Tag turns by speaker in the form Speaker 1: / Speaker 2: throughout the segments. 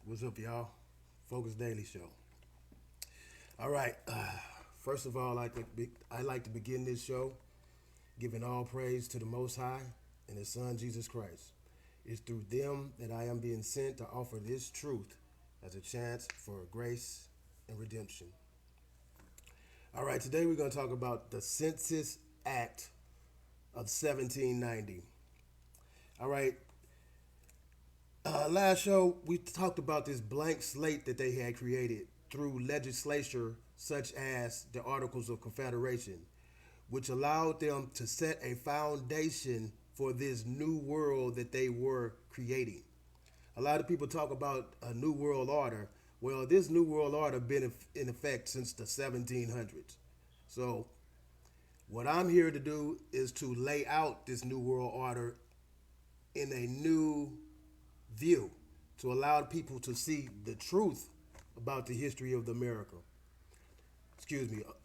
Speaker 1: What's up, y'all? Focus Daily Show. All right. First of all, I like to begin this show giving all praise to the Most High and His Son Jesus Christ. It's through them that I am being sent to offer this truth as a chance for grace and redemption. All right. Today we're going to talk about the Census Act of 1790. All right. Last show, we talked about this blank slate that they had created through legislature such as the Articles of Confederation, which allowed them to set a foundation for this new world that they were creating. A lot of people talk about a new world order. Well, this new world order been in effect since the 1700s. So what I'm here to do is to lay out this new world order in a new view to allow people to see the truth about the history of America.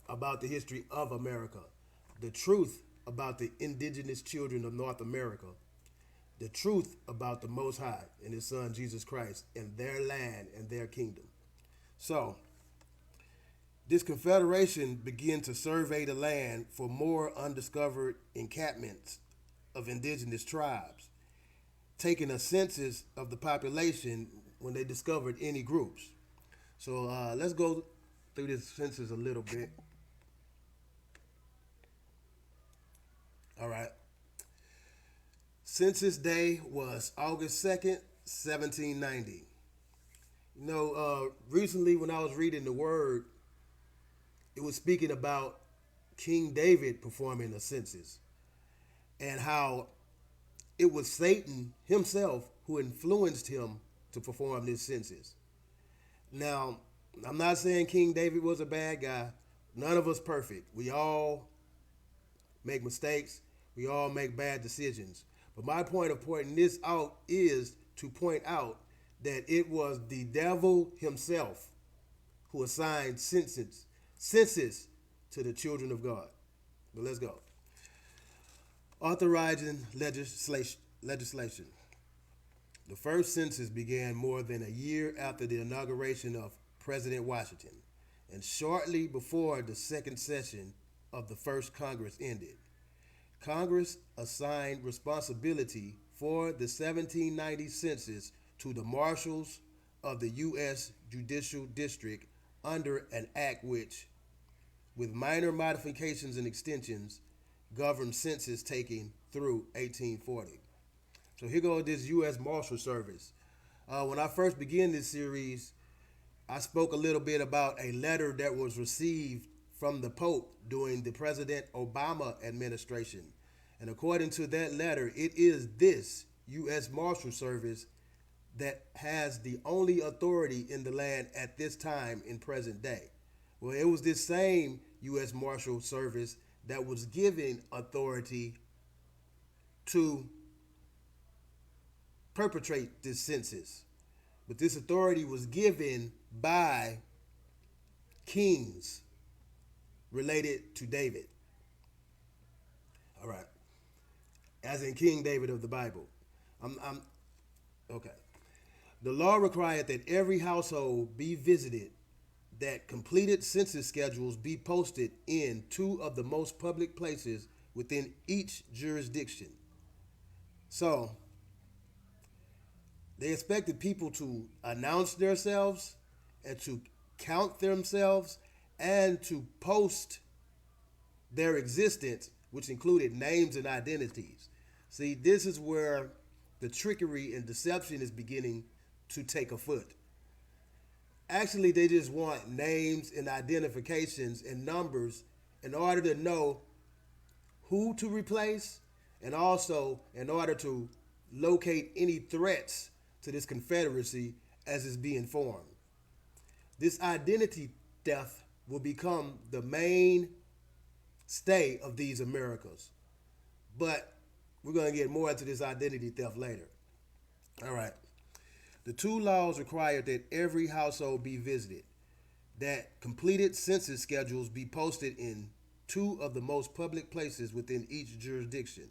Speaker 1: About the history of America. The truth about the indigenous children of North America. The truth about the Most High and His Son Jesus Christ and their land and their kingdom. So, this confederation began to survey the land for more undiscovered encampments of indigenous tribes, taking a census of the population when they discovered any groups. So let's go through this census a little bit. All right. Census day was August 2nd, 1790. Recently when I was reading the word, it was speaking about King David performing a census and how it was Satan himself who influenced him to perform this census. Now, I'm not saying King David was a bad guy. None of us perfect. We all make mistakes. We all make bad decisions. But my point of pointing this out is to point out that it was the devil himself who assigned census to the children of God. But let's go. Authorizing legislation. The first census began more than a year after the inauguration of President Washington and shortly before the second session of the first Congress ended. Congress assigned responsibility for the 1790 census to the marshals of the U.S. Judicial District under an act which, with minor modifications and extensions, governed census taking through 1840. So here goes this U.S. Marshal Service. When I first began this series, I spoke a little bit about a letter that was received from the Pope during the President Obama administration. And according to that letter, it is this U.S. Marshal Service that has the only authority in the land at this time in present day. Well, it was this same U.S. Marshal Service that was given authority to perpetrate this census. But this authority was given by kings related to David. All right. As in King David of the Bible. Okay. The law required that every household be visited, that completed census schedules be posted in two of the most public places within each jurisdiction. So, they expected people to announce themselves and to count themselves and to post their existence, which included names and identities. See, this is where the trickery and deception is beginning to take a foot. Actually, they just want names and identifications and numbers in order to know who to replace and also in order to locate any threats to this confederacy as it's being formed. This identity theft will become the main stay of these Americas. But we're going to get more into this identity theft later. All right. The two laws required that every household be visited, that completed census schedules be posted in two of the most public places within each jurisdiction,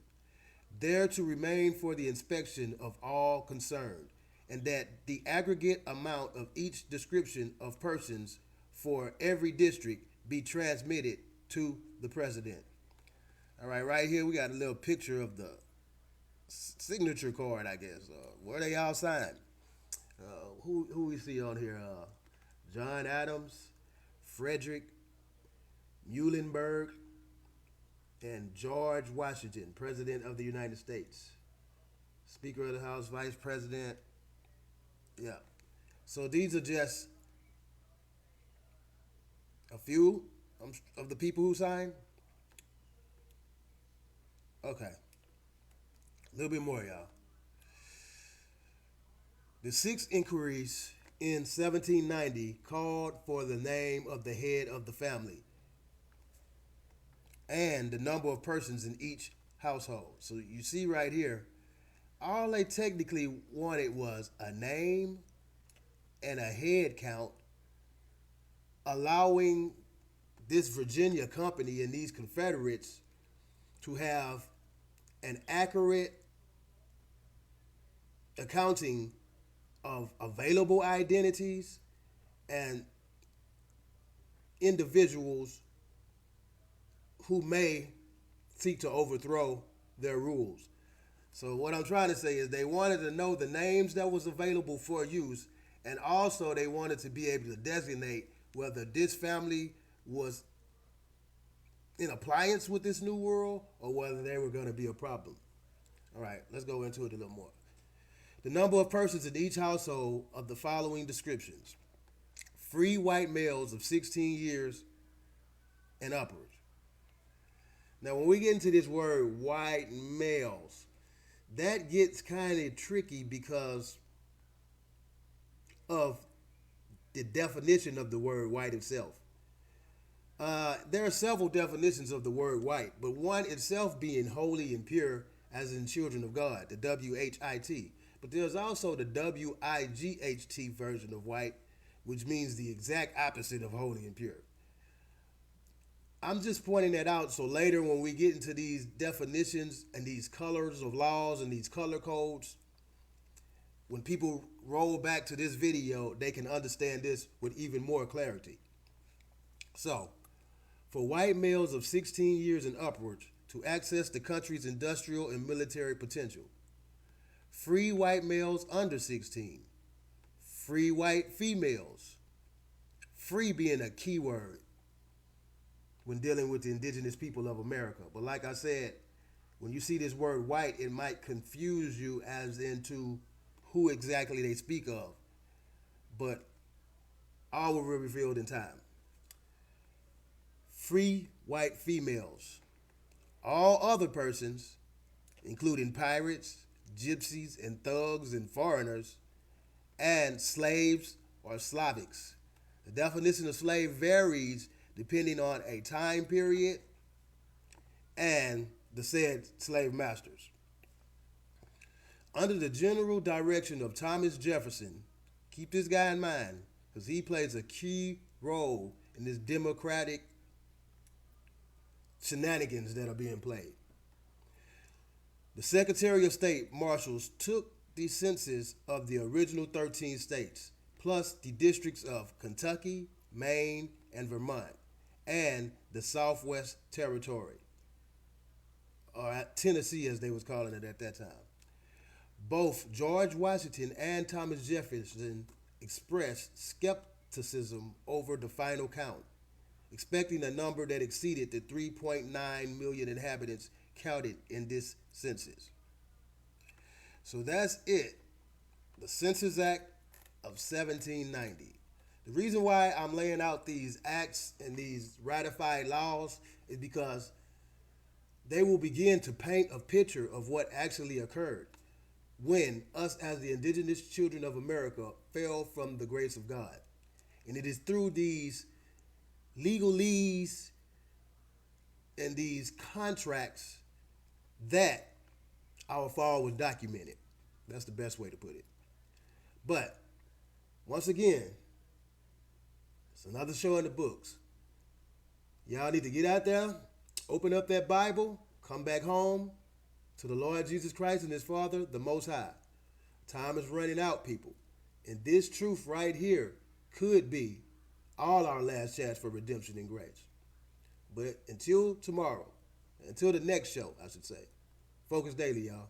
Speaker 1: there to remain for the inspection of all concerned, and that the aggregate amount of each description of persons for every district be transmitted to the president. All right here we got a little picture of the signature card, I guess. Where they all signed. Who we see on here? John Adams, Frederick Muhlenberg, and George Washington, President of the United States. Speaker of the House, Vice President. Yeah. So these are just a few of the people who signed. Okay. A little bit more, y'all. The 6 inquiries in 1790 called for the name of the head of the family and the number of persons in each household. So you see right here, all they technically wanted was a name and a head count, allowing this Virginia company and these Confederates to have an accurate accounting of available identities and individuals who may seek to overthrow their rules. So what I'm trying to say is they wanted to know the names that was available for use, and also they wanted to be able to designate whether this family was in appliance with this new world or whether they were going to be a problem. All right, let's go into it a little more. The number of persons in each household of the following descriptions: free white males of 16 years and upwards. Now, when we get into this word white males, that gets kind of tricky because of the definition of the word white itself. There are several definitions of the word white, but one itself being holy and pure, as in children of God, the W-H-I-T. But there's also the W-I-G-H-T version of white, which means the exact opposite of holy and pure. I'm just pointing that out so later when we get into these definitions and these colors of laws and these color codes, when people roll back to this video, they can understand this with even more clarity. So, for white males of 16 years and upwards to access the country's industrial and military potential. Free white males under 16. Free white females. Free being a key word when dealing with the indigenous people of America. But like I said, when you see this word white, it might confuse you as into who exactly they speak of. But all will be revealed in time. Free white females. All other persons, including pirates, gypsies, and thugs and foreigners, and slaves or Slavics. The definition of slave varies depending on a time period and the said slave masters. Under the general direction of Thomas Jefferson, keep this guy in mind because he plays a key role in this democratic shenanigans that are being played. The Secretary of State marshals took the census of the original 13 states, plus the districts of Kentucky, Maine, and Vermont, and the Southwest Territory, or Tennessee as they was calling it at that time. Both George Washington and Thomas Jefferson expressed skepticism over the final count, expecting a number that exceeded the 3.9 million inhabitants counted in this census. So that's it. The Census Act of 1790. The reason why I'm laying out these acts and these ratified laws is because they will begin to paint a picture of what actually occurred when us as the indigenous children of America fell from the grace of God. And it is through these legalese and these contracts that our fall was documented. That's the best way to put it. But once again, it's another show in the books. Y'all need to get out there, open up that Bible, come back home to the Lord Jesus Christ and his Father, the Most High. Time is running out, people. And this truth right here could be all our last chance for redemption and grace. But until tomorrow, until the next show, I should say, Focus Daily, y'all.